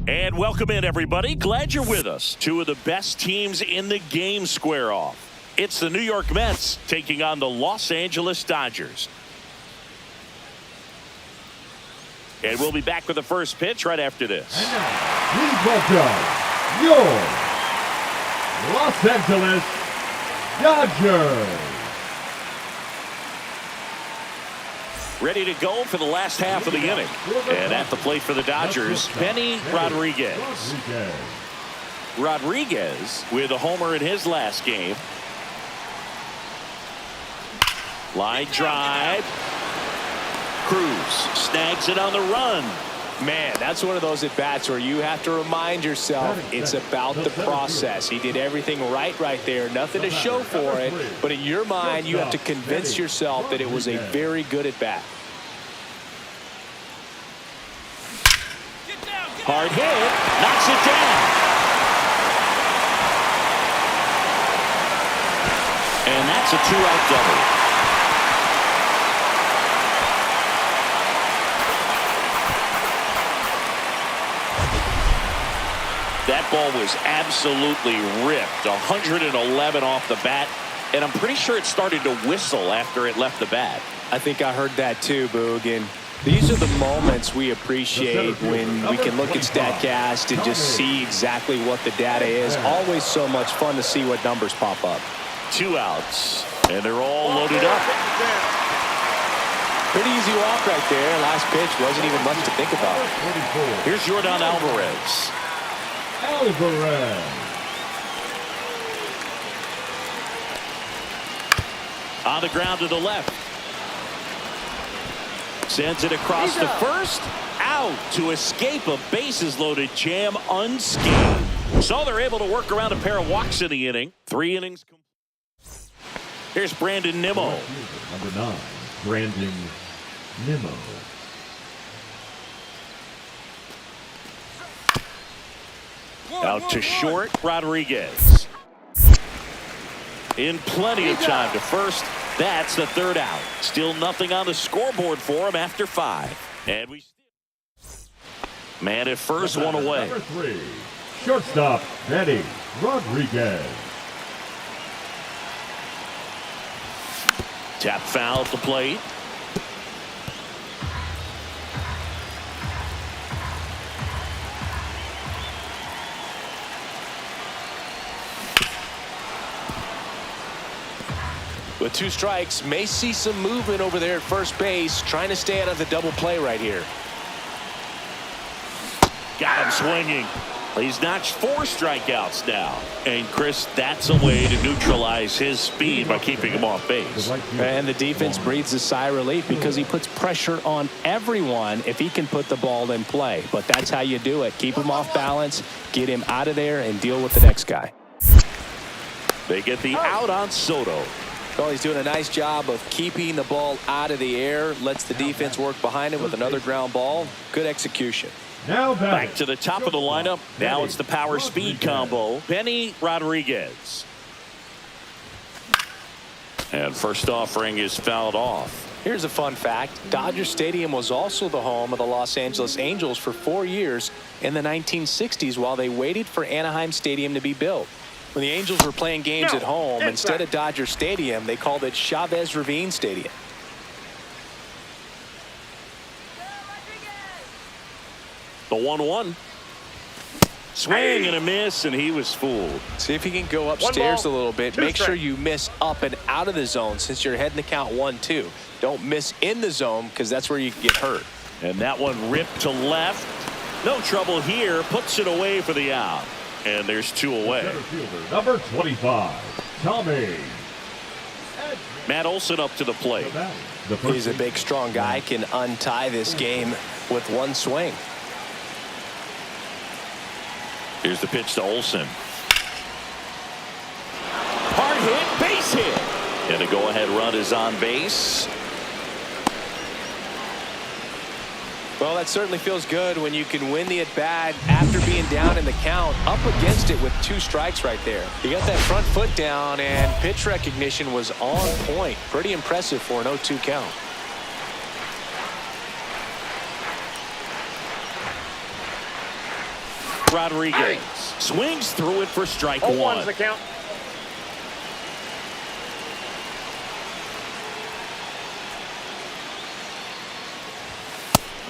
And welcome in, everybody. Glad you're with us. Two of the best teams in the game square off. It's the New York Mets taking on the Los Angeles Dodgers. And we'll be back with the first pitch right after this. And now, please welcome your Los Angeles Dodgers. Ready to go for the last half of the inning. And at the plate for the Dodgers, Benny Rodriguez. Rodriguez with a homer in his last game. Line drive. Cruz snags it on the run. Man, that's one of those at-bats where you have to remind yourself it's about the process. He did everything right there. Nothing to show for it. But in your mind, you have to convince yourself that it was a very good at-bat. Hard hit. Knocks it down. And that's a two-out double. That ball was absolutely ripped. 111 off the bat. And I'm pretty sure it started to whistle after it left the bat. I think I heard that too, Boog. And these are the moments we appreciate when we can look at StatCast and just see exactly what the data is. Always so much fun to see what numbers pop up. 2 outs. And they're all loaded up. Pretty easy walk right there. Last pitch wasn't even much to think about. Here's Jordan Alvarez. On the ground to the left. Sends it across the first. Out to escape a bases-loaded jam unscathed. So they're able to work around a pair of walks in the inning. 3 innings. Here's Brandon Nimmo. Number 9, Brandon Nimmo. Out to short, Rodriguez. In plenty of time to first. That's the 3rd out. Still nothing on the scoreboard for him after 5. And we man at first, one away. Number 3, shortstop Benny Rodriguez. Tap foul at the plate. With 2 strikes, may see some movement over there at first base, trying to stay out of the double play right here. Got him swinging. He's notched 4 strikeouts now. And Chris, that's a way to neutralize his speed by keeping him off base. And the defense breathes a sigh of relief because he puts pressure on everyone if he can put the ball in play. But that's how you do it. Keep him off balance, get him out of there, and deal with the next guy. They get the out on Soto. Well, he's doing a nice job of keeping the ball out of the air. Lets the defense work behind him with another ground ball. Good execution. Now back to the top of the lineup. Now it's the power speed combo. Benny Rodriguez. And first offering is fouled off. Here's a fun fact. Dodger Stadium was also the home of the Los Angeles Angels for 4 years in the 1960s while they waited for Anaheim Stadium to be built. When the Angels were playing games at home, instead of Dodger Stadium, they called it Chavez Ravine Stadium. The 1-1. Swing and a miss, and he was fooled. See if he can go upstairs a little bit. Make sure you miss up and out of the zone since you're heading the count 1-2. Don't miss in the zone because that's where you can get hurt. And that one ripped to left. No trouble here. Puts it away for the out. And there's 2 away. Number 25, Tommy. Matt Olson up to the plate. He's a big, strong guy. Can untie this game with 1 swing. Here's the pitch to Olson. Hard hit, base hit. And a go-ahead run is on base. Well, that certainly feels good when you can win the at-bat after being down in the count, up against it with 2 strikes right there. You got that front foot down, and pitch recognition was on point. Pretty impressive for an 0-2 count. Rodriguez swings through it for strike one. 0-1's the count.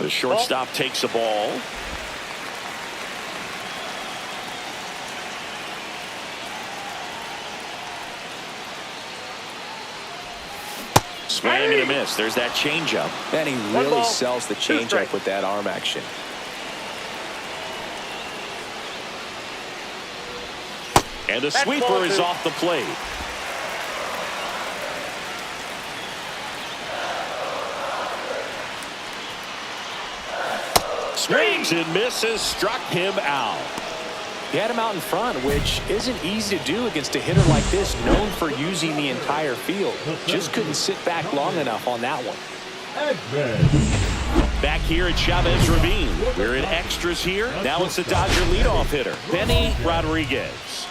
The shortstop takes the ball. Swing and a miss. There's that changeup. And he really sells the changeup with that arm action. And the sweeper is off the plate. Swings and misses, struck him out. He had him out in front, which isn't easy to do against a hitter like this, known for using the entire field. Just couldn't sit back long enough on that one. Back here at Chavez Ravine. We're in extras here. Now it's the Dodger leadoff hitter, Benny Rodriguez.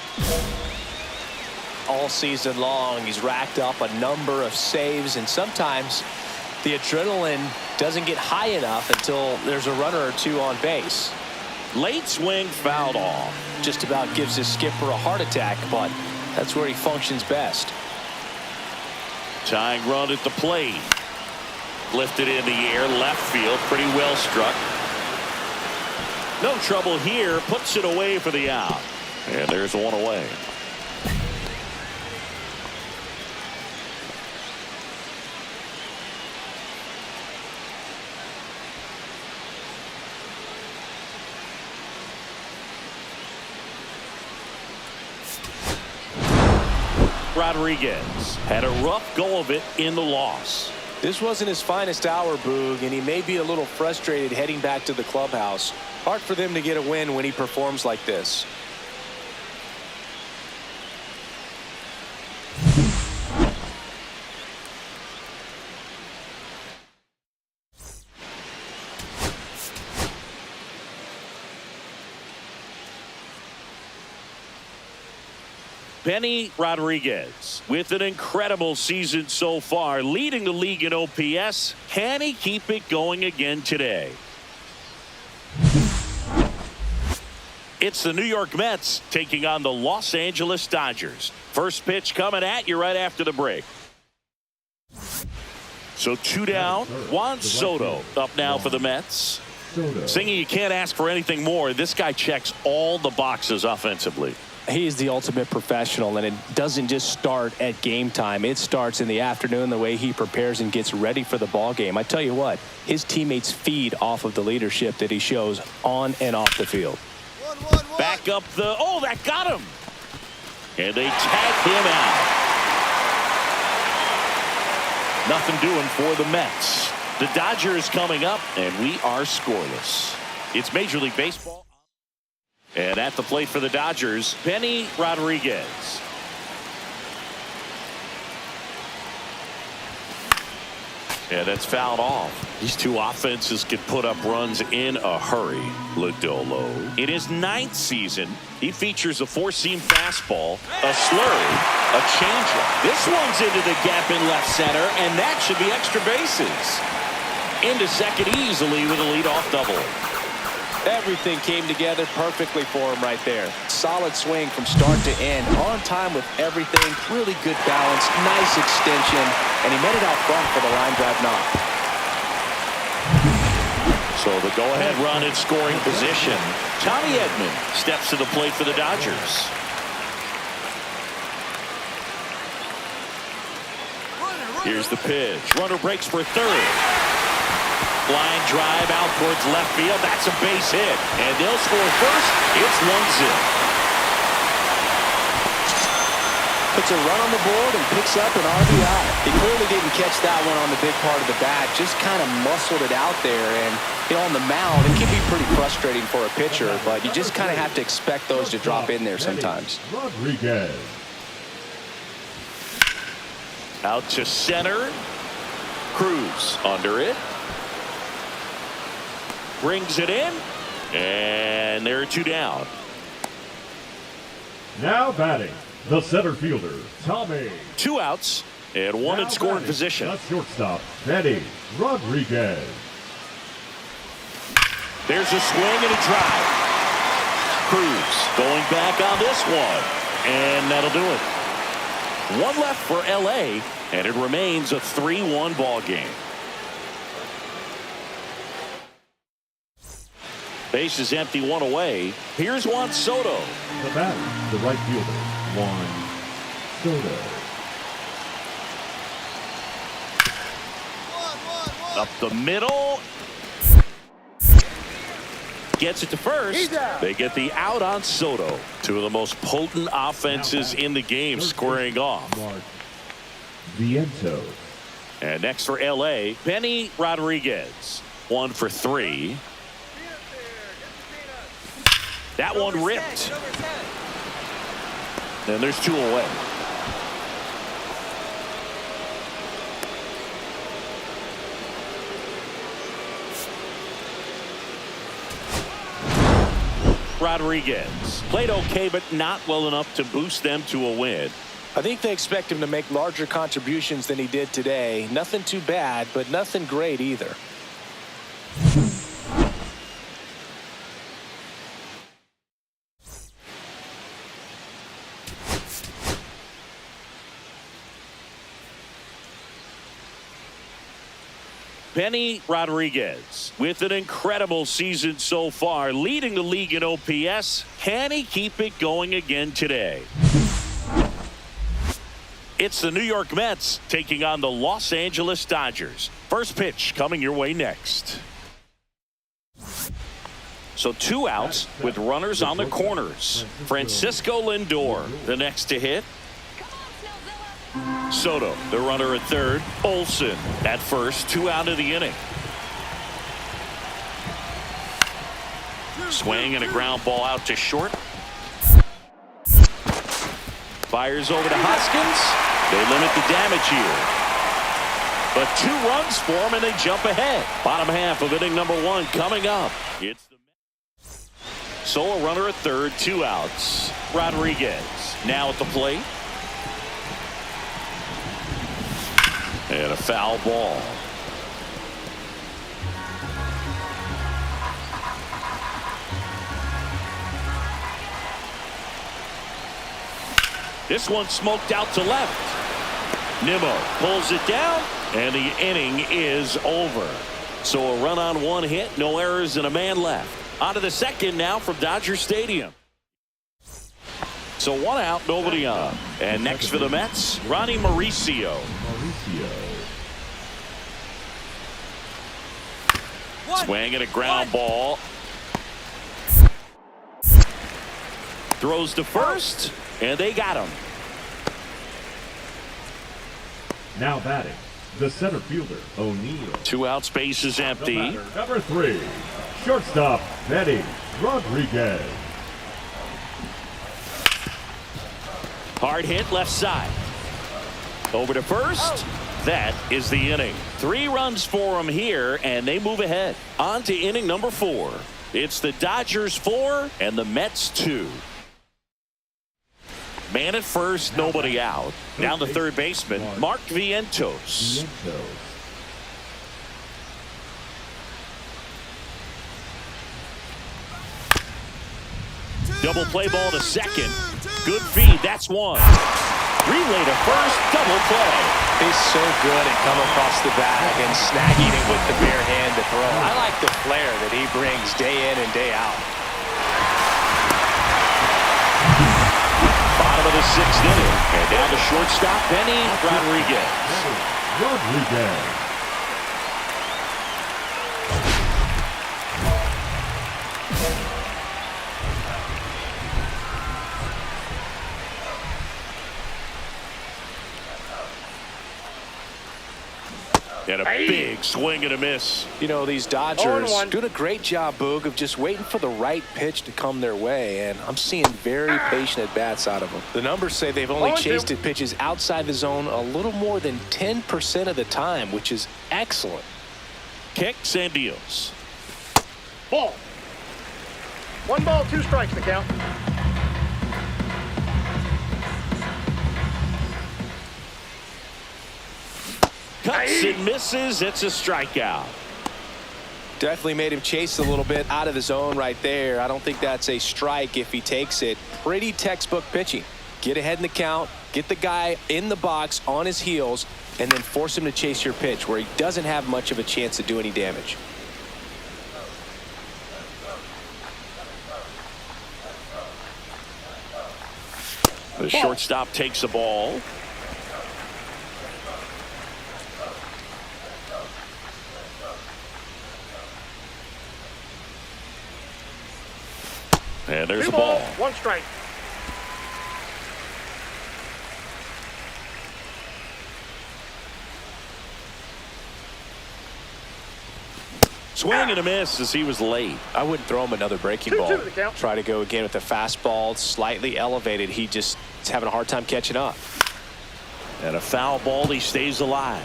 All season long, he's racked up a number of saves, and sometimes the adrenaline doesn't get high enough until there's a runner or two on base. Late swing fouled off. Just about gives his skipper a heart attack, but that's where he functions best. Tying run at the plate. Lifted in the air, left field, pretty well struck. No trouble here, puts it away for the out. And there's one away. Rodriguez had a rough go of it in the loss. This wasn't his finest hour, Boog, and he may be a little frustrated heading back to the clubhouse. Hard for them to get a win when he performs like this. Benny Rodriguez with an incredible season so far, leading the league in OPS. Can he keep it going again today? It's the New York Mets taking on the Los Angeles Dodgers. First pitch coming at you right after the break. So 2 down. Juan Soto up now for the Mets. Singing, you can't ask for anything more. This guy checks all the boxes offensively. He's the ultimate professional, and it doesn't just start at game time. It starts in the afternoon, the way he prepares and gets ready for the ball game. I tell you what, his teammates feed off of the leadership that he shows on and off the field. Back up the, oh, that got him. And they tag him out. Nothing doing for the Mets. The Dodgers coming up, and we are scoreless. It's Major League Baseball. And at the plate for the Dodgers, Benny Rodriguez. And that's fouled off. These two offenses can put up runs in a hurry. Lodolo. In his 9th season, he features a 4-seam fastball, a slurry, a changeup. This one's into the gap in left center, and that should be extra bases. Into second easily with a leadoff double. Everything came together perfectly for him right there. Solid swing from start to end. On time with everything. Really good balance. Nice extension. And he made it out front for the line drive knock. So the go-ahead run in scoring position. Tommy Edman steps to the plate for the Dodgers. Here's the pitch. Runner breaks for third. Line drive out towards left field. That's a base hit. And they'll score first. It's 1-0. Puts a run on the board and picks up an RBI. He clearly didn't catch that one on the big part of the bat. Just kind of muscled it out there. And, you know, on the mound, it can be pretty frustrating for a pitcher. But you just kind of have to expect those to drop in there sometimes. Rodriguez. Out to center. Cruz under it. Brings it in. And there are 2 down. Now batting, the center fielder, Tommy. 2 outs and 1 in scoring position. The shortstop, Benny Rodriguez. There's a swing and a drive. Cruz going back on this one. And that'll do it. One left for L.A., and it remains a 3-1 ball game. Base is empty, one away. Here's Juan Soto. The batter, the right fielder, Juan Soto. Up the middle. Gets it to first. They get the out on Soto. Two of the most potent offenses in the game squaring off. Vientos. And next for L.A., Benny Rodriguez. 1 for 3. That one ripped. And there's 2 away. Rodriguez played okay, but not well enough to boost them to a win. I think they expect him to make larger contributions than he did today. Nothing too bad, but nothing great either. Benny Rodriguez with an incredible season so far, leading the league in OPS. Can he keep it going again today? It's the New York Mets taking on the Los Angeles Dodgers. First pitch coming your way next. So 2 outs with runners on the corners. Francisco Lindor, the next to hit. Soto, the runner at third. Olsen at first, 2 out of the inning. Swing and a ground ball out to short. Fires over to Hoskins. They limit the damage here. But 2 runs for him and they jump ahead. Bottom half of inning number 1 coming up. It's the So a runner at third, 2 outs. Rodriguez now at the plate. And a foul ball. This one smoked out to left. Nimmo pulls it down, and the inning is over. So a run on 1 hit, no errors, and a man left. On to the second now from Dodger Stadium. So 1 out, nobody on. And next for the Mets, Ronnie Mauricio. Swing and a ground ball. Throws to first, and they got him. Now batting, the center fielder, O'Neill. 2 outs, base is empty. The batter, number 3, shortstop, Benny Rodriguez. Hard hit left side. Over to first. That is the inning. 3 runs for them here, and they move ahead. On to inning number 4. It's the Dodgers 4 and the Mets 2. Man at first, nobody out. Down to third baseman, Mark Vientos. Double play ball to second. Good feed, that's 1. Relay to first, double play. He's so good at coming across the bag and snagging it with the bare hand to throw. I like the flair that he brings day in and day out. Bottom of the 6th inning. And down to shortstop, Benny Rodriguez. And a big swing and a miss. You know, these Dodgers doing a great job, Boog, of just waiting for the right pitch to come their way, and I'm seeing very patient at-bats out of them. The numbers say they've only chased at pitches outside the zone a little more than 10% of the time, which is excellent. Kicks and deals. Ball. 1 ball, 2 strikes to count. Cuts and misses. It's a strikeout. Definitely made him chase a little bit out of the zone right there. I don't think that's a strike if he takes it. Pretty textbook pitching. Get ahead in the count, get the guy in the box on his heels, and then force him to chase your pitch where he doesn't have much of a chance to do any damage. The shortstop takes the ball. And there's the ball. 1 strike. Swing and a miss as he was late. I wouldn't throw him another breaking 2-2 ball. the count. Try to go again with the fastball, slightly elevated. He just is having a hard time catching up. And a foul ball, he stays alive.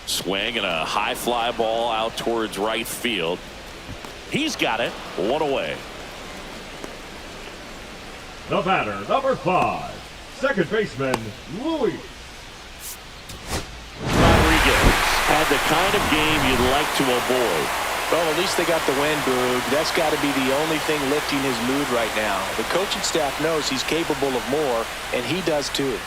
Swing and a high fly ball out towards right field. He's got it. 1 away. The batter, number 5, second baseman, Louis. Rodriguez had the kind of game you'd like to avoid. Well, at least they got the win, Boog. That's got to be the only thing lifting his mood right now. The coaching staff knows he's capable of more, and he does too.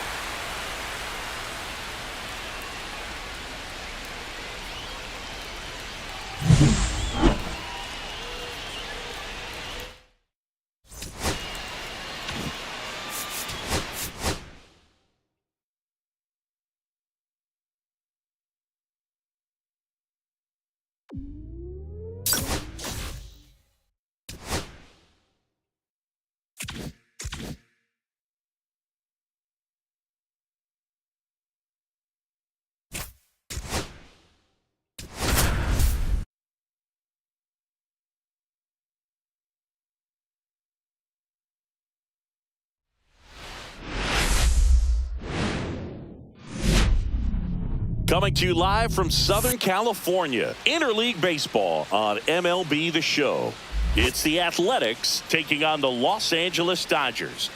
Coming to you live from Southern California, Interleague Baseball on MLB The Show. It's the Athletics taking on the Los Angeles Dodgers.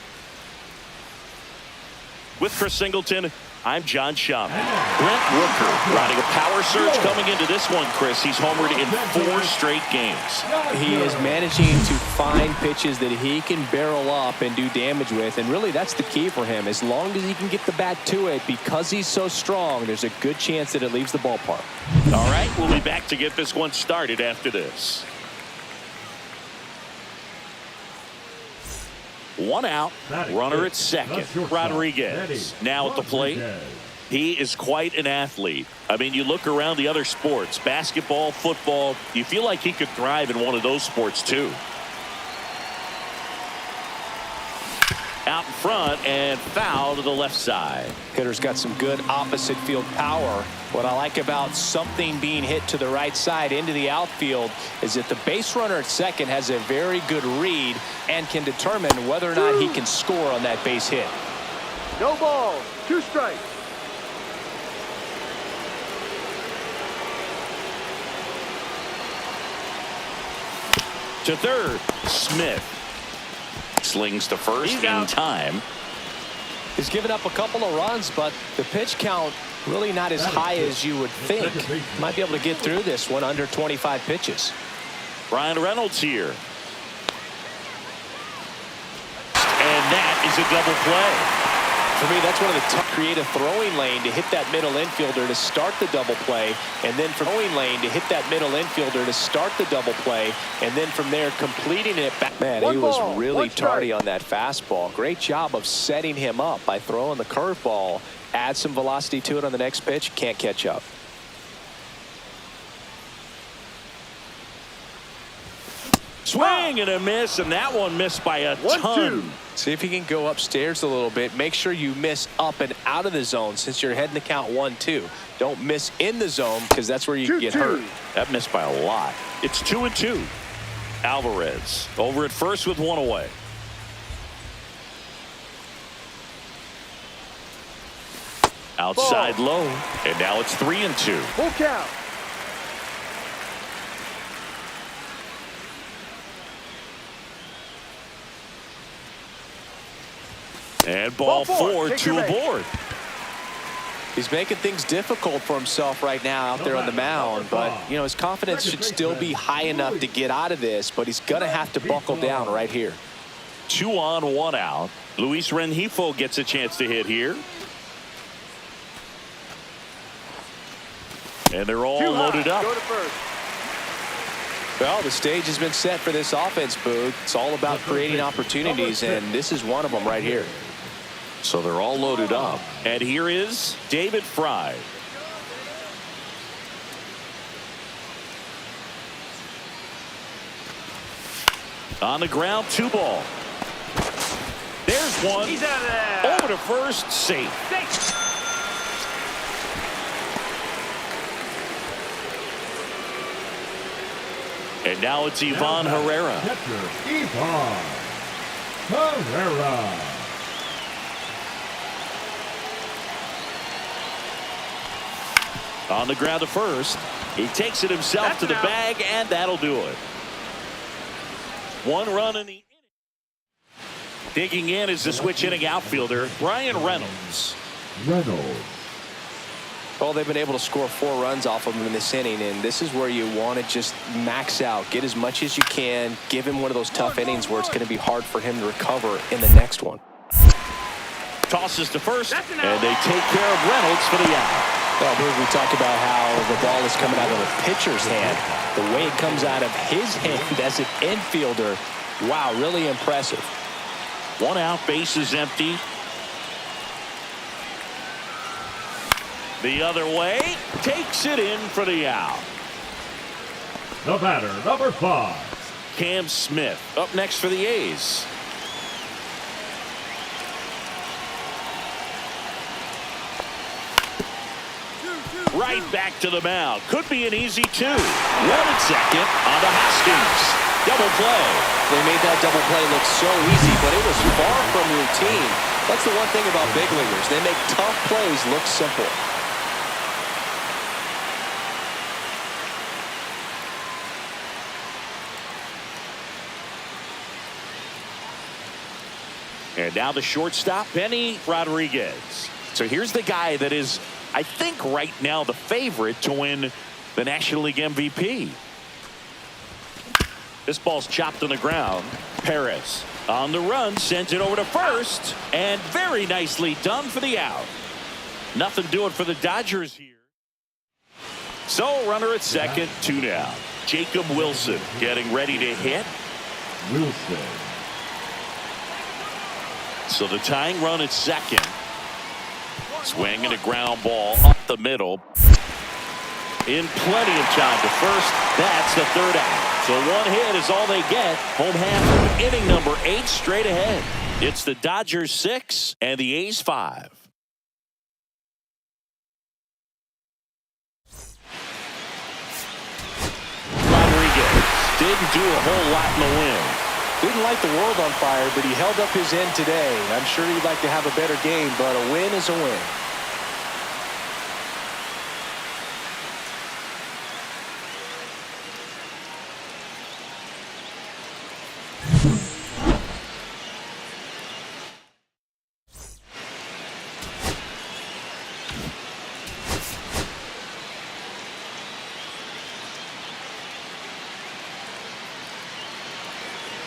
With Chris Singleton, I'm John Schaub. Brent Rooker riding a power surge coming into this one, Chris. He's homered in 4 straight games. He is managing to find pitches that he can barrel up and do damage with, and really that's the key for him. As long as he can get the bat to it, because he's so strong, there's a good chance that it leaves the ballpark. All right, we'll be back to get this one started after this. 1 out, runner at second. Rodriguez now at the plate. He is quite an athlete. I mean, you look around the other sports, basketball, football, you feel like he could thrive in one of those sports too. Out in front and foul to the left side. Hitter's got some good opposite field power. What I like about something being hit to the right side into the outfield is that the base runner at second has a very good read and can determine whether or not he can score on that base hit. No ball. 2 strikes. To third, Smith. Slings to first in time. He's given up a couple of runs, but the pitch count really not as high as you would think. Might be able to get through this one under 25 pitches. Brian Reynolds here. And that is a double play. For me, that's one of the tough creative throwing lane to hit that middle infielder to start the double play, and then from throwing lane to hit that middle infielder to start the double play, and then from there completing it back. Man, he was really tardy on that fastball. Great job of setting him up by throwing the curveball. Add some velocity to it on the next pitch. Can't catch up. Swing and a miss, and that one missed by a ton. See if you can go upstairs a little bit. Make sure you miss up and out of the zone since you're heading to count 1-2. Don't miss in the zone because that's where you can get hurt. That missed by a lot. It's 2-2. Alvarez over at first with 1 away. Outside low, and now it's 3-2. Full count. And ball four, two aboard. He's making things difficult for himself right now out there on the mound, but, you know, his confidence should still be high enough to get out of this, but he's going to have to buckle down right here. 2 on, 1 out. Luis Rengifo gets a chance to hit here. And they're all loaded up. Go to first. Well, the stage has been set for this offense, Boog. It's all about creating opportunities, and this is one of them right here. So they're all loaded up. And here is David Fry. On the ground, 2 ball. There's one. He's out of there. Over to first, safe. And now it's Ivan Herrera. Catcher, Ivan Herrera. On the ground to first. He takes it himself That's to the out. bag, and that'll do it. 1 run in the inning. Digging in is the switch hitting outfielder, Brian Reynolds. Well, they've been able to score 4 runs off of him in this inning, and this is where you want to just max out, get as much as you can, give him one of those tough innings where it's going to be hard for him to recover in the next one. Tosses to first, and they take care of Reynolds for the out. Well, Boog, we talked about how the ball is coming out of the pitcher's hand. The way it comes out of his hand as an infielder, wow, really impressive. 1 out, bases empty. The other way, takes it in for the out. The batter, number 5. Cam Smith up next for the A's. Right back to the mound. Could be an easy 2. 1 at second on the Hoskins. Double play. They made that double play look so easy, but it was far from routine. That's the one thing about big leaguers. They make tough plays look simple. And now the shortstop, Benny Rodriguez. So here's the guy that is, I think, right now the favorite to win the National League MVP. This ball's chopped on the ground. Perez on the run, sends it over to first, and very nicely done for the out. Nothing doing for the Dodgers here. So runner at second, 2 down. Jacob Wilson getting ready to hit. Wilson. So the tying run at second. Swinging a ground ball up the middle. In plenty of time to first. That's the 3rd out. So 1 hit is all they get. Home half of inning number 8 straight ahead. It's the Dodgers 6 and the A's 5. Rodriguez didn't do a whole lot in the win. Didn't light the world on fire, but he held up his end today. I'm sure he'd like to have a better game, but a win is a win.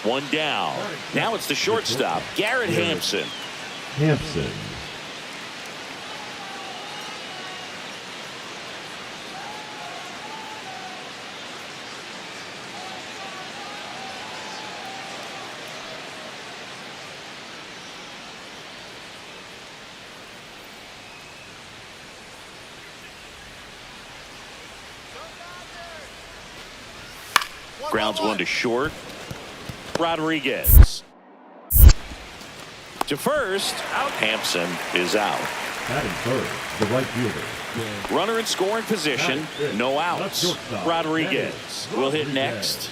One down. Now it's the shortstop, Garrett Hampson. Hampson. Grounds 1 to short. Rodriguez. To first. Hampson is out. Batting third, the right fielder. Runner in scoring position. No outs. Rodriguez will hit next.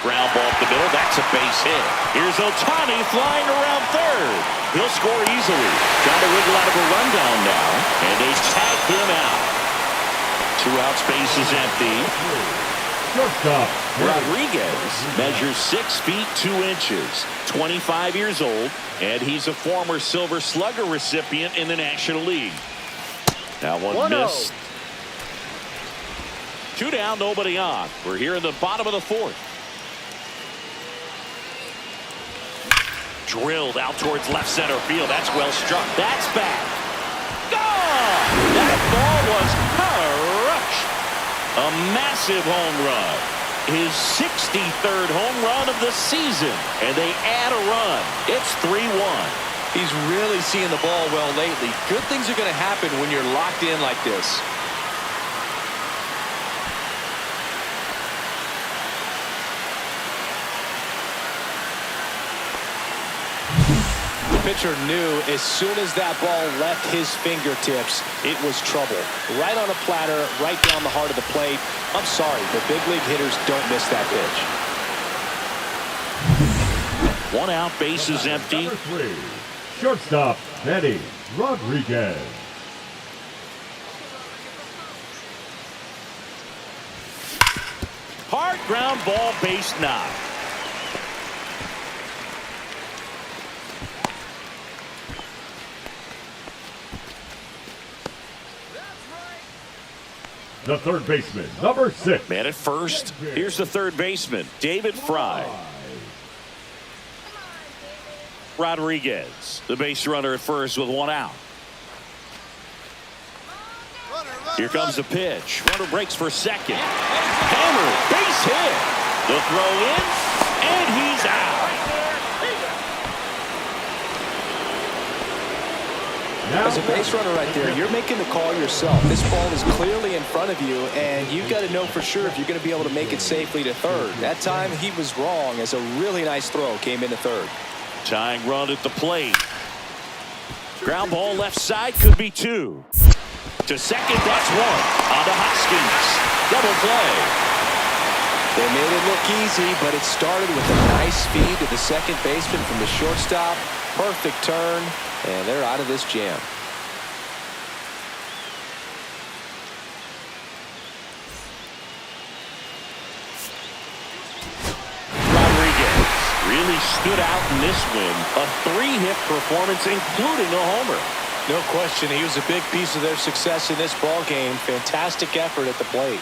Ground ball up the middle. That's a base hit. Here's Ohtani flying around third. He'll score easily. Trying to wiggle out of a rundown now. And they tag him out. 2 outs, base is empty. Shortstop, Rodriguez measures 6 feet 2 inches, 25 years old, and he's a former Silver Slugger recipient in the National League. That one missed. 2 down, nobody on. We're here in the bottom of the 4th. Drilled out towards left center field. That's well struck. That's back. Gone! That ball was crushed. A massive home run. His 63rd home run of the season. And they add a run. It's 3-1. He's really seeing the ball well lately. Good things are going to happen when you're locked in like this. The pitcher knew as soon as that ball left his fingertips, it was trouble. Right on a platter, right down the heart of the plate. I'm sorry, the big league hitters don't miss that pitch. 1 out, bases empty. Number 3, shortstop, Benny Rodriguez. Hard ground ball, base knock. The third baseman, number 6. Man at first. Here's the third baseman, David Fry. Rodriguez, the base runner at first with 1 out. Here comes the pitch. Runner breaks for second. Hammer, base hit. The throw in, and he's out. As a base runner right there, you're making the call yourself. This ball is clearly in front of you, and you've got to know for sure if you're going to be able to make it safely to third. That time he was wrong as a really nice throw came into third. Tying run at the plate. Ground ball left side, could be 2. To second, that's 1. On to Hoskins. Double play. They made it look easy, but it started with a nice feed to the second baseman from the shortstop. Perfect turn, and they're out of this jam. Rodriguez really stood out in this win. A 3-hit performance, including a homer. No question, he was a big piece of their success in this ball game. Fantastic effort at the plate.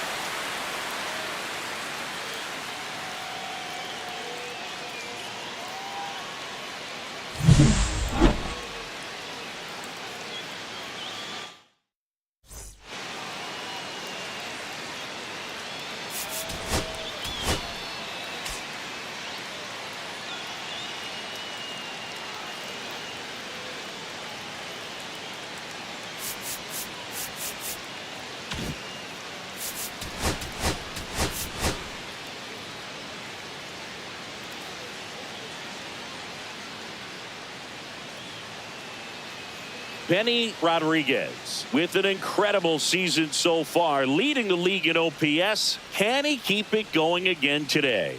Benny Rodriguez with an incredible season so far, leading the league in OPS. Can he keep it going again today?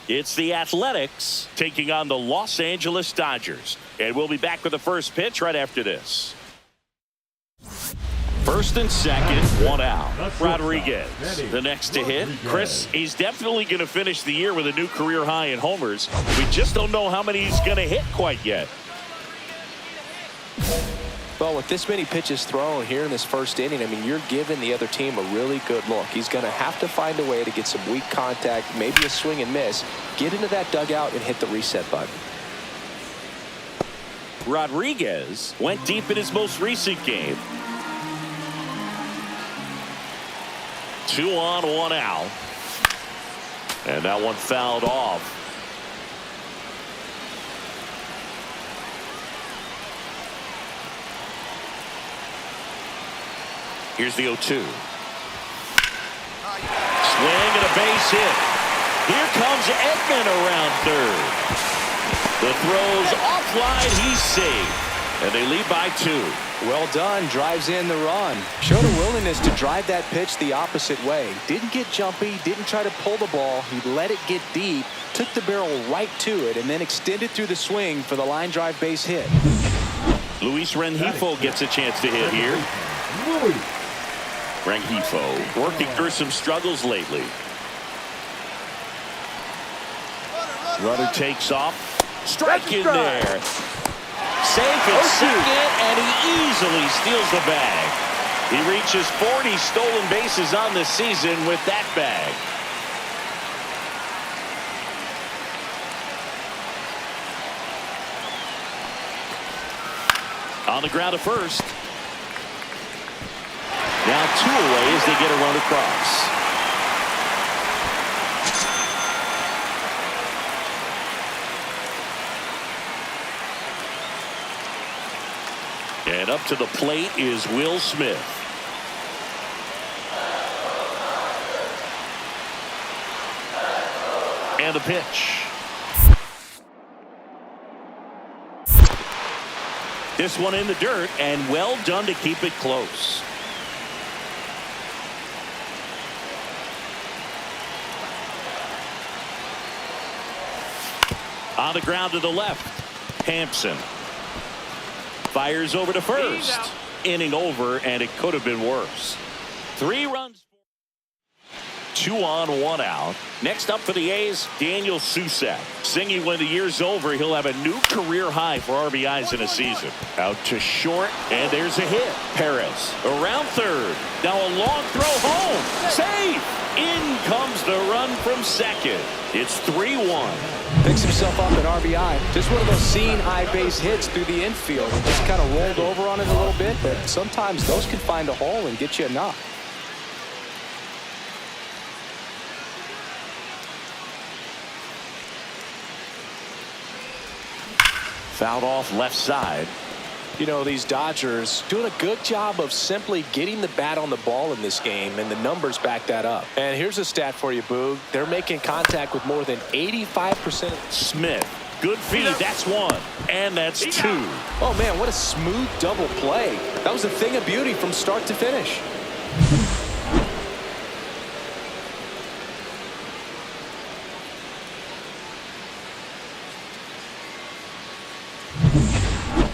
It's the Athletics taking on the Los Angeles Dodgers. And we'll be back with the first pitch right after this. First and second, 1 out. Rodriguez, the next to hit. Chris, he's definitely going to finish the year with a new career high in homers. We just don't know how many he's going to hit quite yet. Well, with this many pitches thrown here in this first inning, I mean, you're giving the other team a really good look. He's going to have to find a way to get some weak contact, maybe a swing and miss, get into that dugout and hit the reset button. Rodriguez went deep in his most recent game. 2 on, 1 out. And that one fouled off. Here's the 0-2. Swing and a base hit. Here comes Edman around third. The throw's offline. He's safe. And they lead by 2. Well done. Drives in the run. Showed a willingness to drive that pitch the opposite way. Didn't get jumpy. Didn't try to pull the ball. He let it get deep. Took the barrel right to it and then extended through the swing for the line drive base hit. Luis Rengifo gets a chance to hit here. Rengifo working through some struggles lately. Runner takes off. Strike in there. Safe at second, and he easily steals the bag. He reaches 40 stolen bases on the season with that bag. On the ground to first. Now 2 away as they get a run across. And up to the plate is Will Smith. And the pitch. This one in the dirt, and well done to keep it close. On the ground to the left. Hampson fires over to first. Inning over, and it could have been worse. 3 runs. 2 on, 1 out. Next up for the A's, Daniel Susac. Singing when the year's over, he'll have a new career high for RBIs in a season. Out to short, and there's a hit. Perez around third. Now a long throw home. Safe! In comes the run from second. It's 3-1. Picks himself up an RBI. Just one of those seeing high base hits through the infield. Just kind of rolled over on it a little bit, but sometimes those can find a hole and get you a knock. Fouled off left side. You know, these Dodgers doing a good job of simply getting the bat on the ball in this game, and the numbers back that up. And here's a stat for you, Boog. They're making contact with more than 85%. Smith. Good feed. That's 1. And that's 2. Oh, man, what a smooth double play. That was a thing of beauty from start to finish.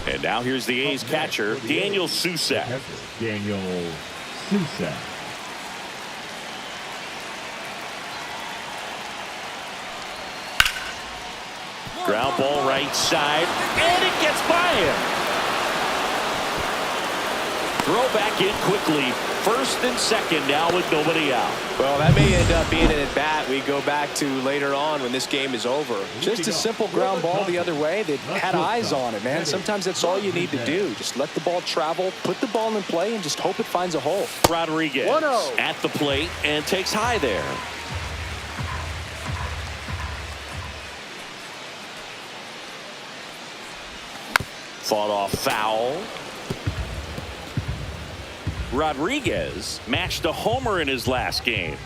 And now here's the A's catcher, Daniel Susac. Daniel Susac. Ground ball right side, and it gets by him. Throw back in quickly. First and second now with nobody out. Well, that may end up being an at-bat we go back to later on when this game is over. Just a simple ground ball the other way that had eyes on it, man. Sometimes that's all you need to do. Just let the ball travel, put the ball in play, and just hope it finds a hole. Rodriguez at the plate and takes high there. Fought off foul. Rodriguez matched a homer in his last game.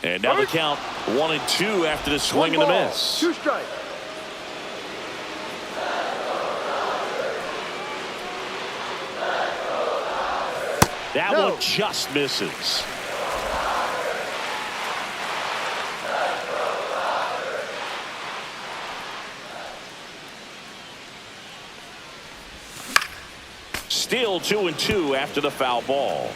And now the count 1-2 after the swing and a miss. 2 strikes. That one just misses. Still 2-2 after the foul ball.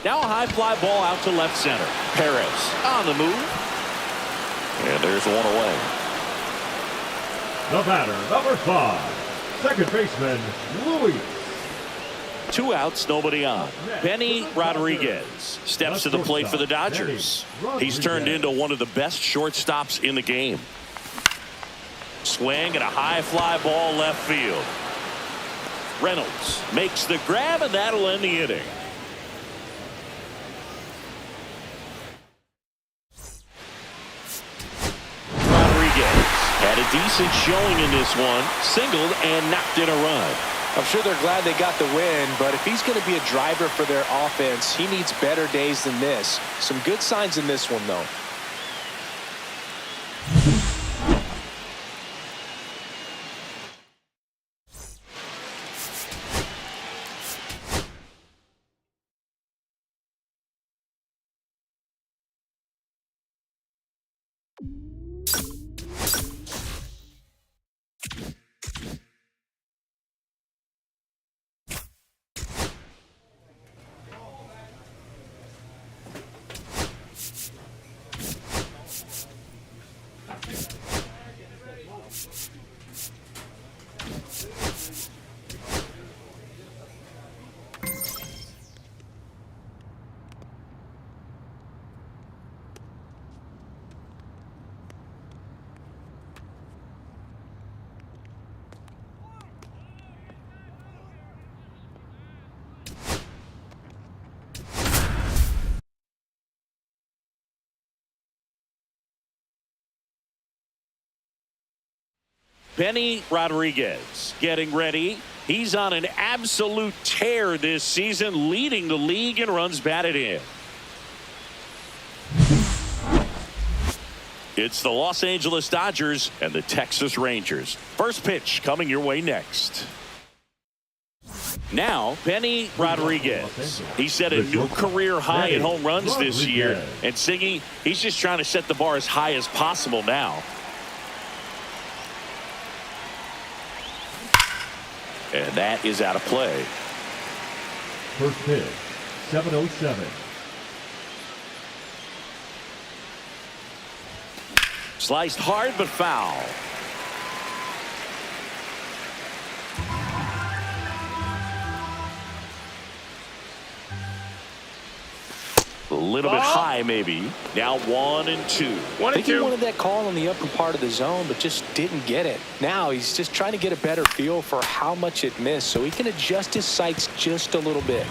Now a high fly ball out to left center. Perez on the move. And there's 1 away. The batter, number 5, second baseman, Louis. 2 outs, nobody on. Benny Rodriguez steps to the plate for the Dodgers. He's turned into one of the best shortstops in the game. Swing and a high fly ball left field. Reynolds makes the grab, and that'll end the inning. Rodriguez had a decent showing in this one. Singled and knocked in a run. I'm sure they're glad they got the win, but if he's going to be a driver for their offense, he needs better days than this. Some good signs in this one, though. Benny Rodriguez getting ready. He's on an absolute tear this season, leading the league in runs batted in. It's the Los Angeles Dodgers and the Texas Rangers. First pitch coming your way next. Now, Benny Rodriguez. He set a new career high in home runs this year. And Siggy, he's just trying to set the bar as high as possible now. And that is out of play. First pitch, 7:07. Sliced hard but foul. A little bit high, maybe. Now 1-2. I think he wanted that call in the upper part of the zone, but just didn't get it. Now he's just trying to get a better feel for how much it missed so he can adjust his sights just a little bit.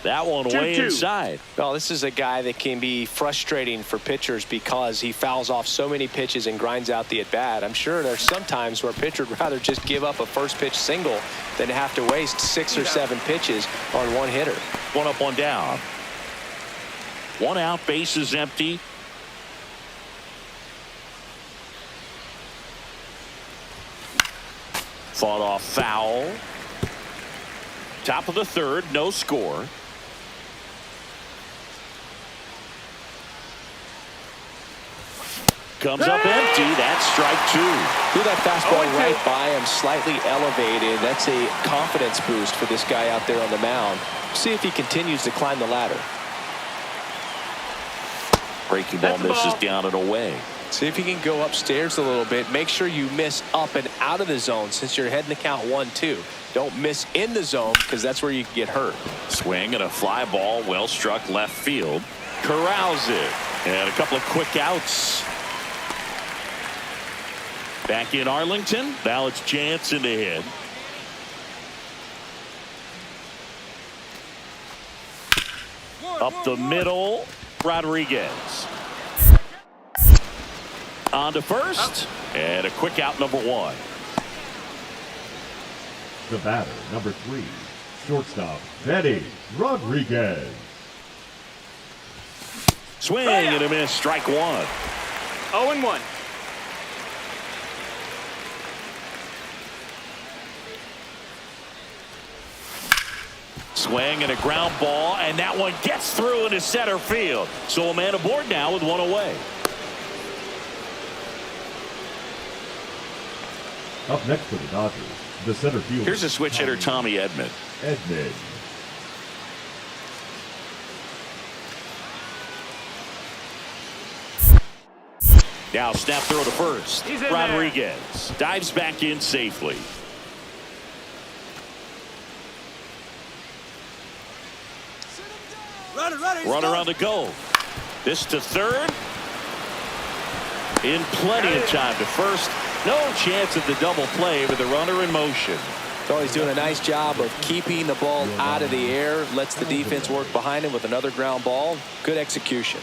That one way 2-2. inside. Well, this is a guy that can be frustrating for pitchers because he fouls off so many pitches and grinds out the at-bat. I'm sure there's some times where a pitcher would rather just give up a first pitch single than have to waste 6 or 7 pitches on one hitter. One up, one down. One out, base is empty. Fought off foul. Top of the third, no score. Comes up empty. That's strike 2. Threw that fastball right by him, slightly elevated. That's a confidence boost for this guy out there on the mound. See if he continues to climb the ladder. Breaking ball misses down and away. See if you can go upstairs a little bit. Make sure you miss up and out of the zone since you're heading to count 1-2. Don't miss in the zone because that's where you can get hurt. Swing and a fly ball, well struck left field. Corrals it. And a couple of quick outs. Back in Arlington. Now it's Jansen to hit. Up the middle. Rodriguez. On to first. And a quick out, number 1. The batter, number 3, shortstop, Benny Rodriguez. Swing and a miss. Strike 1. 0-1. Swing and a ground ball, and that one gets through into center field. So a man aboard now with one away. Up next for the Dodgers, the center fielder. Here's a switch hitter, Tommy Edman. Edman. Now snap throw to first. Rodriguez dives back in safely. Runner on the go. This to third. In plenty of time to first. No chance of the double play with the runner in motion. So he's doing a nice job of keeping the ball out of the air. Lets the defense work behind him with another ground ball. Good execution.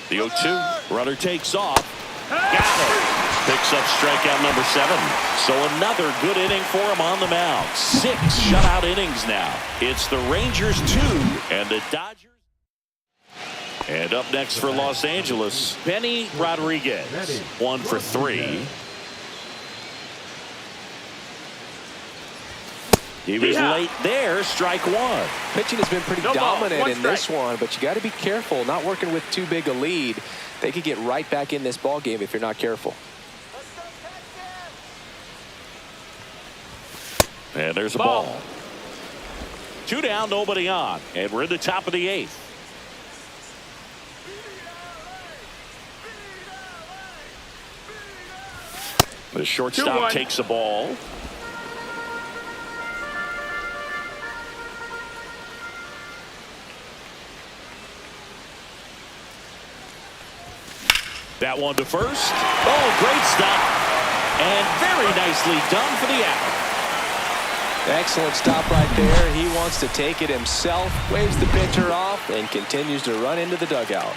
The 0-2. Runner takes off. Got it. Picks up strikeout number 7. So another good inning for him on the mound. 6 shutout innings now. It's the Rangers 2 and the Dodgers. And up next for Los Angeles, Benny Rodriguez. 1 for 3. He was late there. Strike 1. Pitching has been pretty dominant in this one, but you got to be careful. Not working with too big a lead. They could get right back in this ball game if you're not careful. And there's a ball. 2 down, nobody on. And we're in the top of the 8th. The shortstop takes the ball. That one to first. Oh, great stop. And very nicely done for the out. Excellent stop right there. He wants to take it himself, waves the pitcher off, and continues to run into the dugout.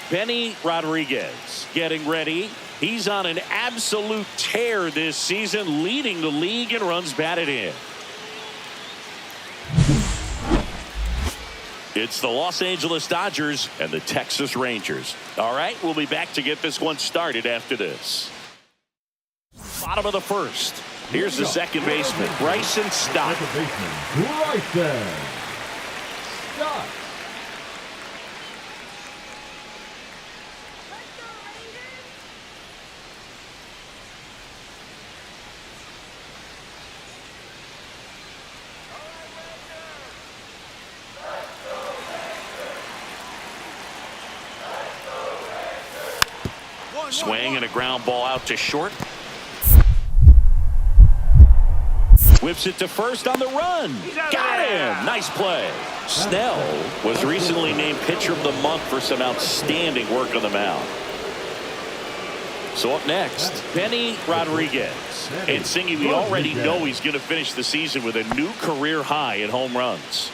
Benny Rodriguez getting ready. He's on an absolute tear this season, leading the league in runs batted in. It's the Los Angeles Dodgers and the Texas Rangers. All right, we'll be back to get this one started after this. Bottom of the first. Here's the second baseman, Bryson Stott. Second baseman, Bryson Stott. Swing and a ground ball out to short. Whips it to first on the run. Got him. Nice play. Snell was recently named Pitcher of the Month for some outstanding work on the mound. So up next, Benny Rodriguez. And Singy, we already know he's going to finish the season with a new career high in home runs.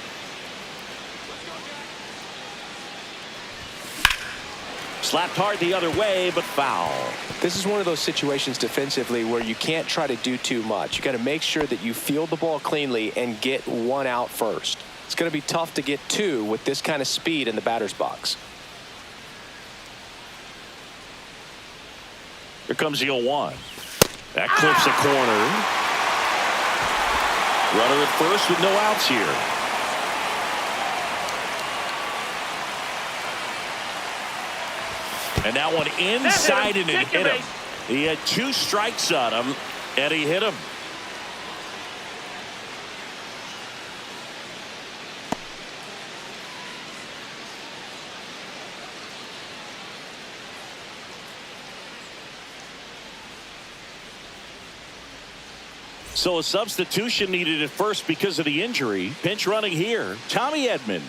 Slapped hard the other way, but foul. This is one of those situations defensively where you can't try to do too much. You got to make sure that you field the ball cleanly and get one out first. It's going to be tough to get two with this kind of speed in the batter's box. Here comes the 0-1. That clips a corner. Runner at first with no outs here. And that one inside and it hit him. He had 2 strikes on him, and he hit him. So a substitution needed at first because of the injury. Pinch running here, Tommy Edman.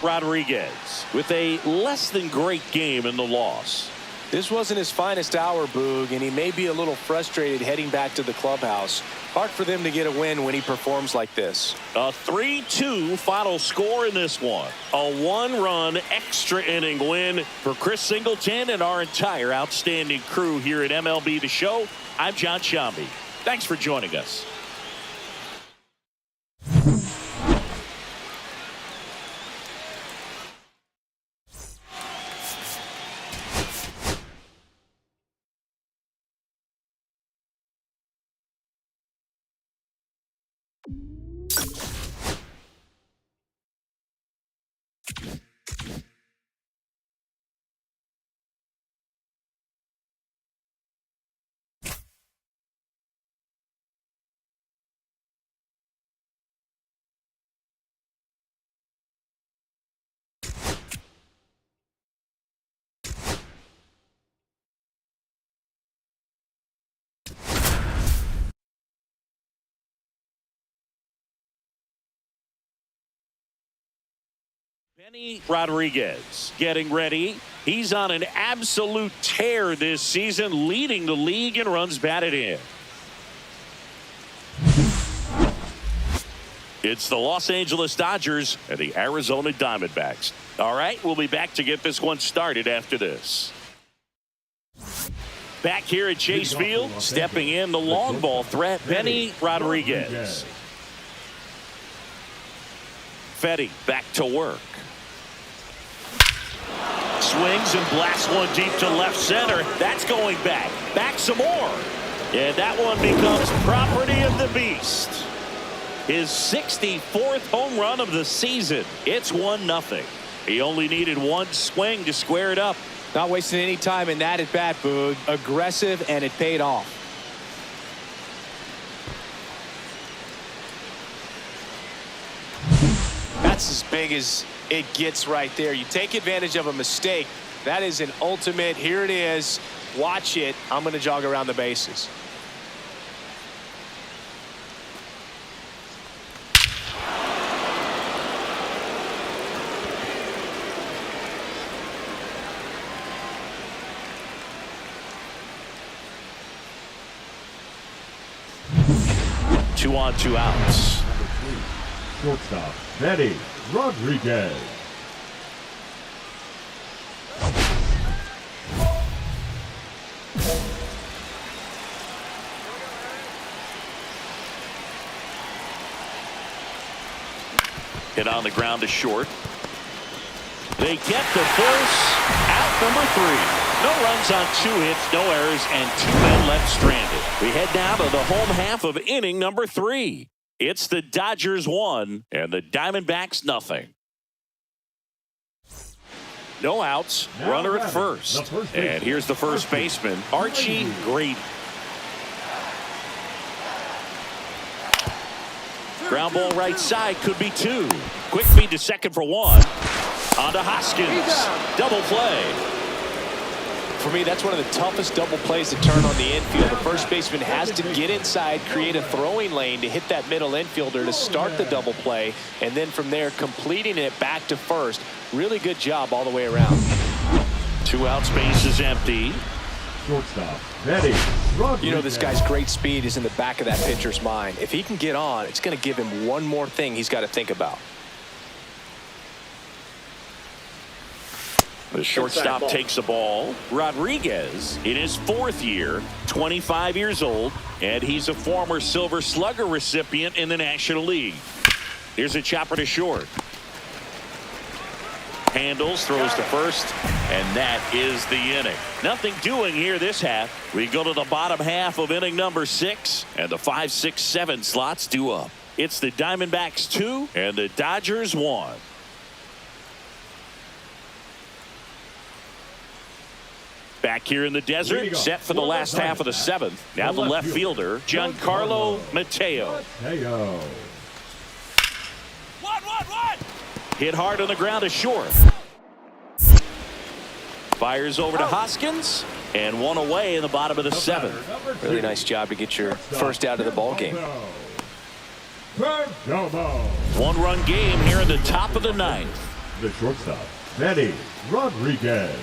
Rodriguez with a less than great game in the loss. This wasn't his finest hour, Boog, and he may be a little frustrated heading back to the clubhouse. Hard for them to get a win when he performs like this. A 3-2 final score in this one. A 1-run extra inning win for Chris Singleton and our entire outstanding crew here at MLB The Show. I'm John Shambi. Thanks for joining us. Benny Rodriguez getting ready. He's on an absolute tear this season, leading the league in runs batted in. It's the Los Angeles Dodgers and the Arizona Diamondbacks. All right, we'll be back to get this one started after this. Back here at Chase Field, stepping in the long ball threat, Benny Rodriguez. Fetty back to work. Swings and blasts one deep to left center. That's going back. Back some more. And that one becomes property of the beast. His 64th home run of the season. It's 1-0. He only needed one swing to square it up. Not wasting any time in that at bat, Boog. Aggressive, and it paid off. That's as big as it gets right there. You take advantage of a mistake. That is an ultimate. Here it is. Watch it. I'm going to jog around the bases. Two on, two outs. Shortstop, Eddie Rodriguez. Hit on the ground to short. They get the first out, number 3. No runs on 2 hits, no errors, and 2 men left stranded. We head now to the home half of inning number 3. It's the Dodgers 1 and the Diamondbacks 0. No outs, Now runner at batting, first. the first And baseman, here's the first baseman, Archie Grady. Ground ball right side, could be 2. Quick feed to second for 1. On to Hoskins. Double play. For me, that's one of the toughest double plays to turn on the infield. The first baseman has to get inside, create a throwing lane to hit that middle infielder to start the double play, and then from there completing it back to first. Really good job all the way around. 2 out, space is empty. Shortstop, Eddie Rodriguez. You know, this guy's great speed is in the back of that pitcher's mind. If he can get on, it's going to give him one more thing he's got to think about. The shortstop takes the ball. Rodriguez in his 4th year, 25 years old, and he's a former Silver Slugger recipient in the National League. Here's a chopper to short. Handles, throws to first, and that is the inning. Nothing doing here this half. We go to the bottom half of inning number 6, and the 5, 6, 7 slots due up. It's the Diamondbacks 2 and the Dodgers 1. Back here in the desert, set for the last half of the 7th. Now the left fielder, Giancarlo Mateo. Hit hard on the ground to short. Fires over to Hoskins, and 1 away in the bottom of the 7th. Really nice job to get your first out of the ball game. 1-run game here in the top of the 9th. The shortstop, Eddie Rodriguez.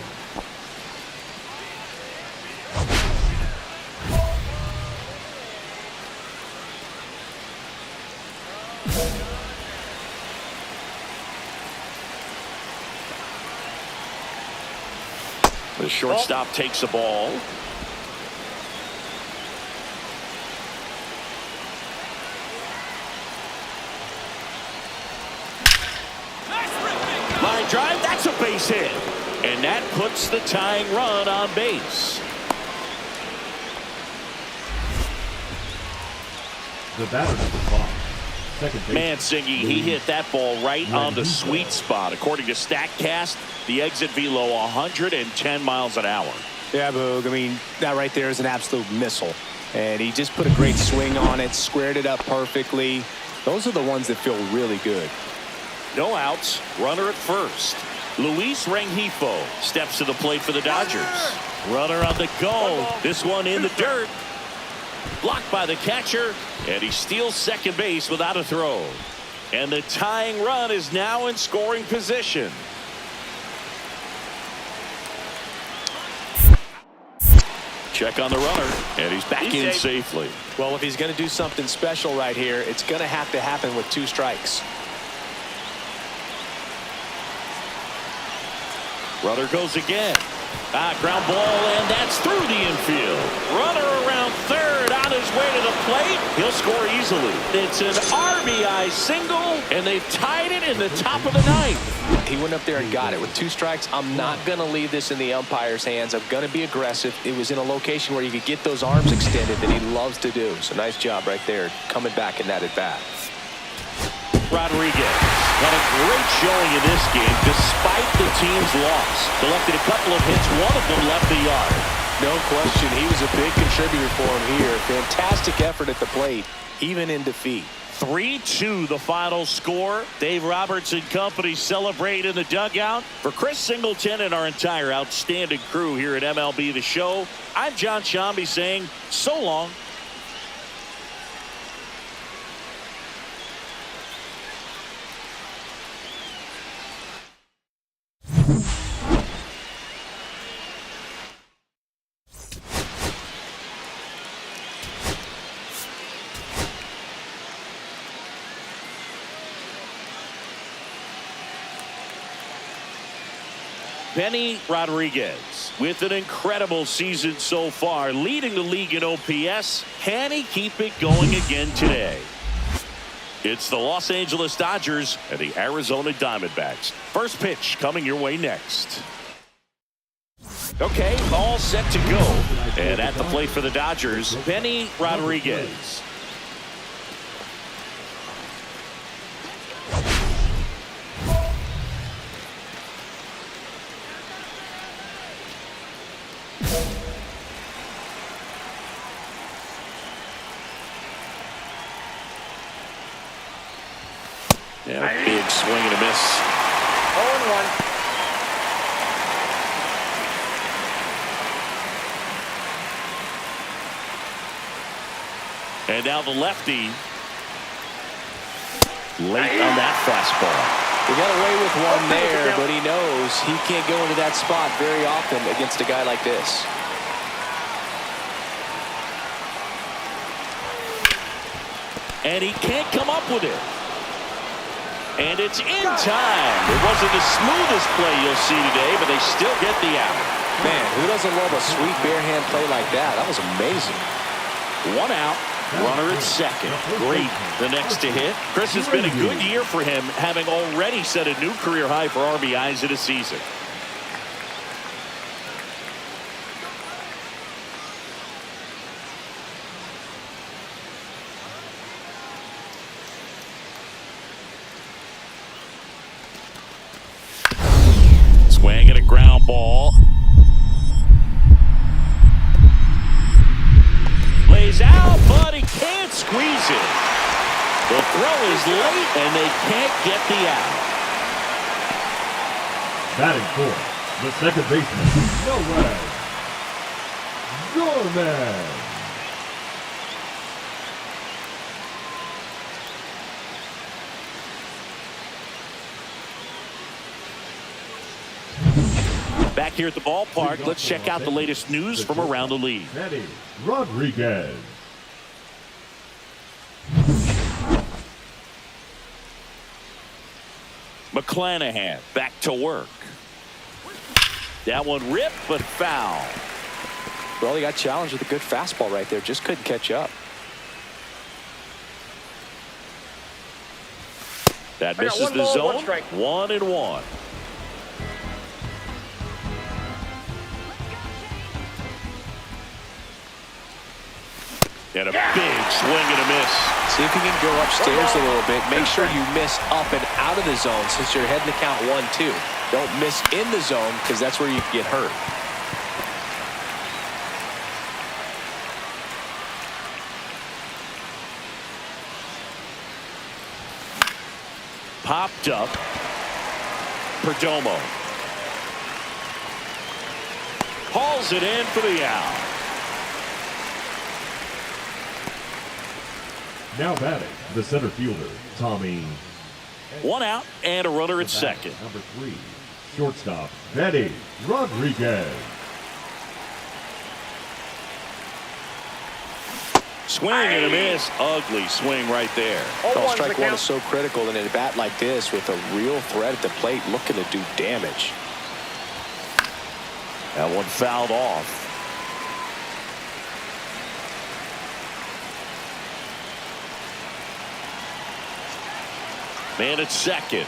The shortstop takes the ball. Line drive, that's a base hit. And that puts the tying run on base. The batter, number 5. Mancini, he hit that ball right on the sweet spot. According to StatCast, the exit velo 110 miles an hour. Yeah, Boog, I mean, that right there is an absolute missile. And he just put a great swing on it, squared it up perfectly. Those are the ones that feel really good. No outs, runner at first. Luis Rengifo steps to the plate for the Dodgers. Runner on the go. This one in the dirt. Blocked by the catcher, and he steals second base without a throw. And the tying run is now in scoring position. Check on the runner, and he's back in safely. Well, if he's going to do something special right here, it's going to have to happen with 2 strikes. Runner goes again. Ground ball, and that's through the infield. Runner around third, on his way to the plate. He'll score easily. It's an RBI single, and they've tied it in the top of the ninth. He went up there and got it. With 2 strikes, I'm not going to leave this in the umpire's hands. I'm going to be aggressive. It was in a location where you could get those arms extended that he loves to do. So nice job right there coming back in that at-bat. Rodriguez had a great showing in this game despite the team's loss. Collected a couple of hits. One of them left the yard. No question, he was a big contributor for him here. Fantastic effort at the plate, even in defeat. 3-2 the final score. Dave Roberts and company celebrate in the dugout. For Chris Singleton and our entire outstanding crew here at MLB The Show, I'm John Shambi saying so long. Benny Rodriguez with an incredible season so far, leading the league in OPS. Can he keep it going again today? It's the Los Angeles Dodgers and the Arizona Diamondbacks. First pitch coming your way next. Okay, all set to go. And at the plate for the Dodgers, Benny Rodriguez. Yeah, big swing and a miss. 0-1. And now the lefty. Late on that fastball. He got away with one there, but he knows he can't go into that spot very often against a guy like this. And he can't come up with it. And it's in time. It wasn't the smoothest play you'll see today, but they still get the out. Man, who doesn't love a sweet bare hand play like that? That was amazing. 1 out. Runner at second. Great. The next to hit. Chris, has been a good year for him, having already set a new career high for RBIs in a season. Swing and a ground ball. Lays out, but he can't squeeze it. The throw is late, and they can't get the out. Batting fourth, the second baseman, Noel Gorman. Back here at the ballpark, let's check out the latest news from around the league. Benny Rodriguez. McClanahan back to work. That one ripped, but foul. Well, he got challenged with a good fastball right there. Just couldn't catch up. That misses the zone. 1-1. And a big swing and a miss. See if you can go upstairs a little bit. Make sure you miss up and out of the zone since you're heading to count 1-2. Don't miss in the zone because that's where you get hurt. Popped up. Perdomo. Hauls it in for the out. Now batting, the center fielder, Tommy. 1 out and a runner at second. Number 3, shortstop, Benny Rodriguez. Swing and a miss. Ugly swing right there. Well, strike one is so critical in a bat like this with a real threat at the plate looking to do damage. That one fouled off. Man at second.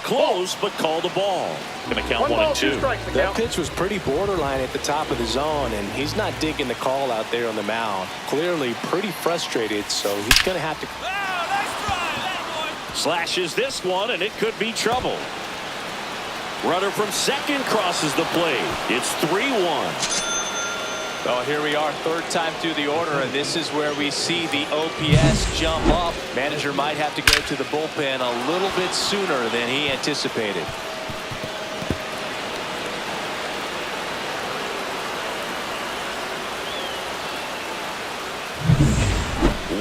Close, but called the ball. Going to count 1-2. That pitch was pretty borderline at the top of the zone, and he's not digging the call out there on the mound. Clearly pretty frustrated, so he's going to have to. Slashes this one, and it could be trouble. Runner from second crosses the plate. It's 3-1. Oh, here we are, third time through the order, and this is where we see the OPS jump up. Manager might have to go to the bullpen a little bit sooner than he anticipated.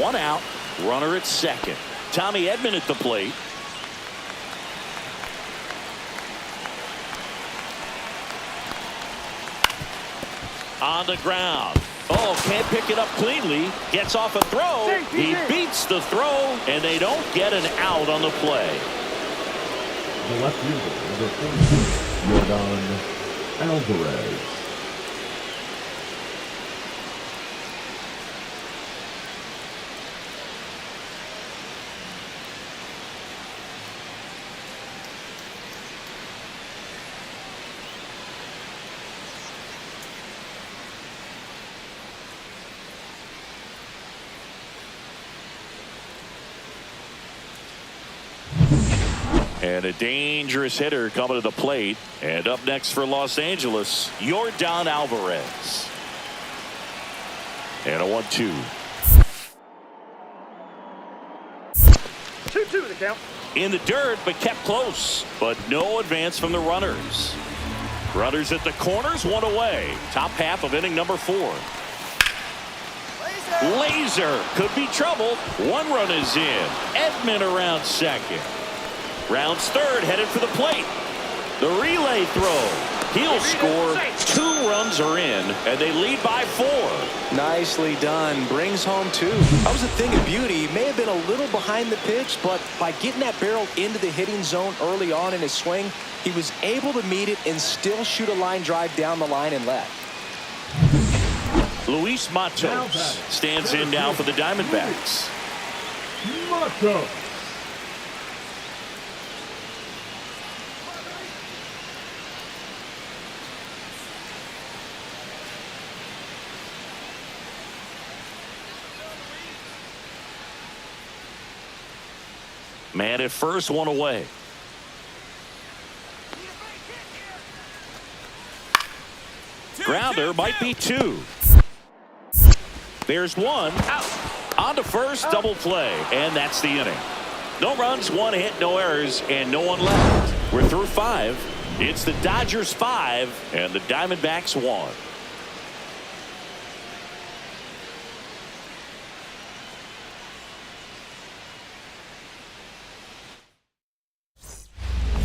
One out, runner at second. Tommy Edman at the plate. On the ground. Oh, can't pick it up cleanly. Gets off a throw. He beats the throw, and they don't get an out on the play. The left fielder, number 42, Yordan Alvarez. And a dangerous hitter coming to the plate. And up next for Los Angeles, Yordan Alvarez. And a 1-2. 2-2 the count. In the dirt, but kept close. But no advance from the runners. Runners at the corners, one away. Top half of inning number 4. Laser could be trouble. One run is in. Edman around second. Rounds third, headed for the plate. The relay throw. He'll score. 2 runs are in, and they lead by 4. Nicely done. Brings home 2. That was a thing of beauty. He may have been a little behind the pitch, but by getting that barrel into the hitting zone early on in his swing, he was able to meet it and still shoot a line drive down the line and left. Luis Matos stands in now for the Diamondbacks. Matos. Man at first, one away. Grounder might be 2. There's 1. On to first, double play, and that's the inning. No runs, 1 hit, no errors, and no one left. We're through 5. It's the Dodgers 5 and the Diamondbacks 1.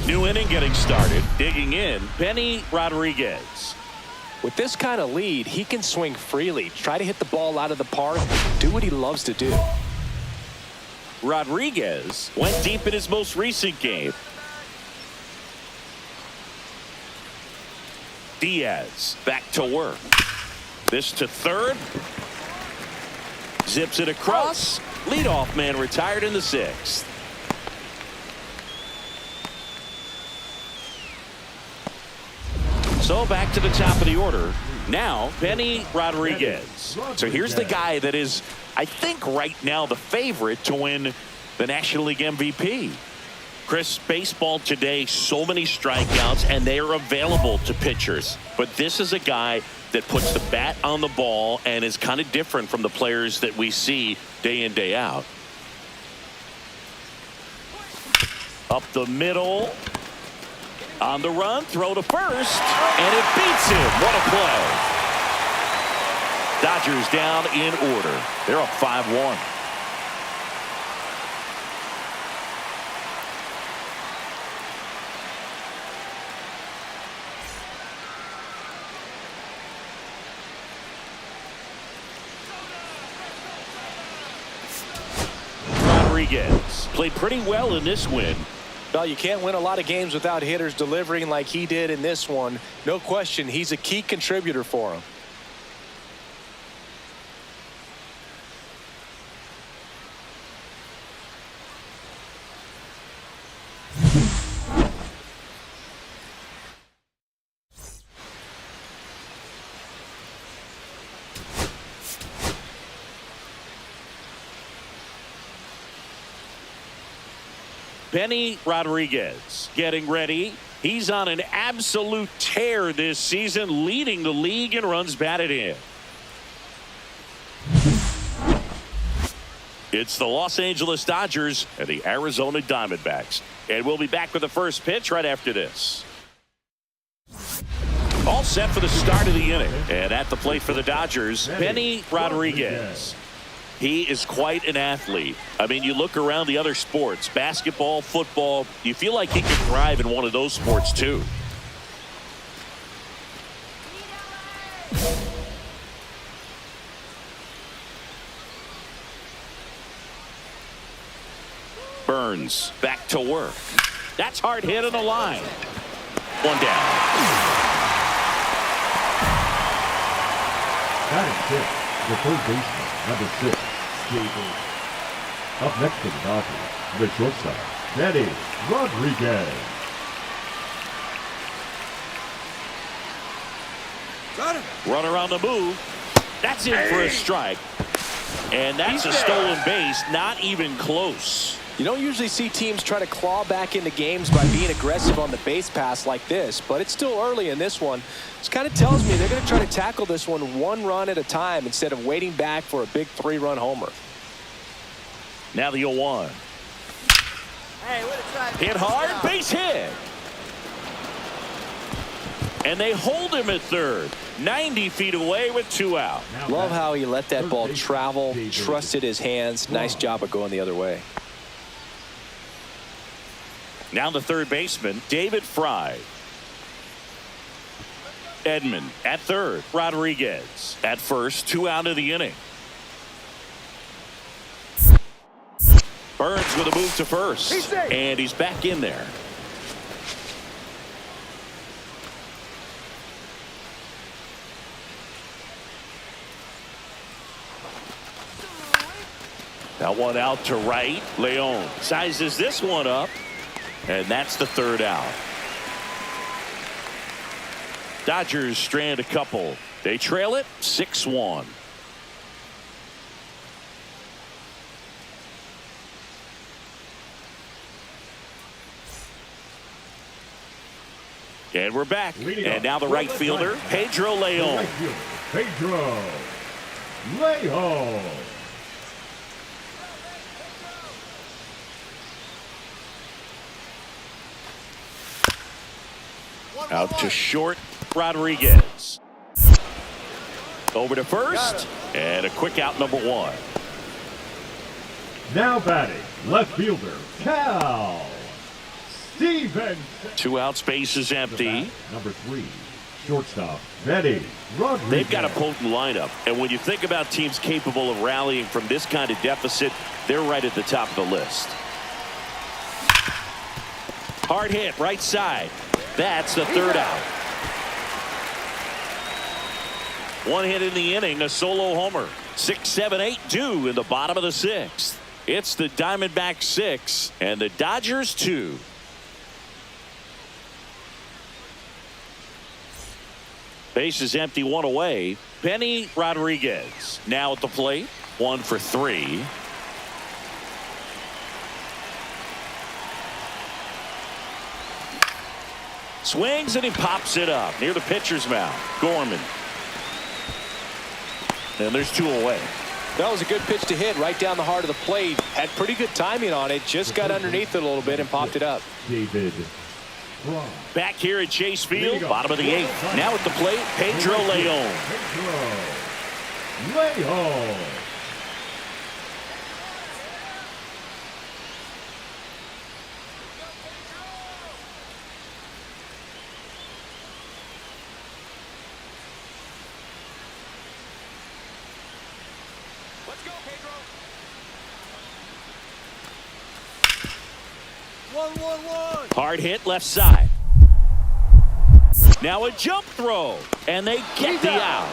New inning getting started. Digging in, Benny Rodriguez. With this kind of lead, he can swing freely, try to hit the ball out of the park, do what he loves to do. Rodriguez went deep in his most recent game. Diaz back to work. This to third. Zips it across. Leadoff man retired in the 6th. So back to the top of the order. Now, Benny Rodriguez. So here's the guy that is, I think, right now the favorite to win the National League MVP. Chris, baseball today, so many strikeouts, and they are available to pitchers. But this is a guy that puts the bat on the ball and is kind of different from the players that we see day in, day out. Up the middle. On the run, throw to first, and it beats him. What a play. Dodgers down in order. They're up 5-1. Rodriguez played pretty well in this win. Well, you can't win a lot of games without hitters delivering like he did in this one. No question, he's a key contributor for him. Benny Rodriguez getting ready. He's on an absolute tear this season, leading the league in runs batted in. It's the Los Angeles Dodgers and the Arizona Diamondbacks. And we'll be back with the first pitch right after this. All set for the start of the inning. And at the plate for the Dodgers, Benny Rodriguez. He is quite an athlete. I mean, you look around the other sports, basketball, football, you feel like he could thrive in one of those sports too. Burns back to work. That's hard hit on the line. One down. That is it. The third baseman, number 6, David. Up next to the Dodgers, the shortstop, Benny Rodriguez. Got him. Runner on the move. That's in for a strike. And that's a stolen base, not even close. You don't usually see teams try to claw back into games by being aggressive on the base pass like this, but it's still early in this one. This kind of tells me they're going to try to tackle this one run at a time instead of waiting back for a big 3-run homer. Now the 0-1. Hey, what a try. Hit hard, base hit. And they hold him at third. 90 feet away with 2 out. Love how he let that ball travel, trusted his hands. Nice job of going the other way. Now the third baseman, David Fry. Edman at third. Rodriguez at first. 2 out of the inning. Burns with a move to first. And he's back in there. That one out to right. Leon sizes this one up. And that's the 3rd out. Dodgers strand a couple. They trail it 6-1. And we're back. And now the right fielder, Pedro Leon. Pedro Leon. Out to short, Rodriguez. Over to first, and a quick out, number 1. Now batting, left fielder, Cal Stevenson. 2 outs, base is empty. Number 3, shortstop, Benny Rodriguez. They've got a potent lineup, and when you think about teams capable of rallying from this kind of deficit, they're right at the top of the list. Hard hit, right side. That's the 3rd out. 1 hit in the inning, a solo homer. 6, 7, 8 due in the bottom of the 6th. It's the Diamondbacks 6 and the Dodgers 2. Base is empty, 1 away. Benny Rodriguez now at the plate. 1 for 3. Swings and he pops it up near the pitcher's mound. Gorman. And there's 2 away. That was a good pitch to hit right down the heart of the plate. Had pretty good timing on it. Just got underneath it a little bit and popped it up. David. Back here at Chase Field, bottom of the 8th. Now at the plate, Pedro Leon. Pedro Leon. Let's go, Pedro. 1-1-1. Hard hit left side. Now a jump throw, and they get the out.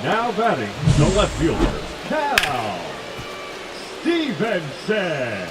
Now batting, the left fielder, Cal Stevenson.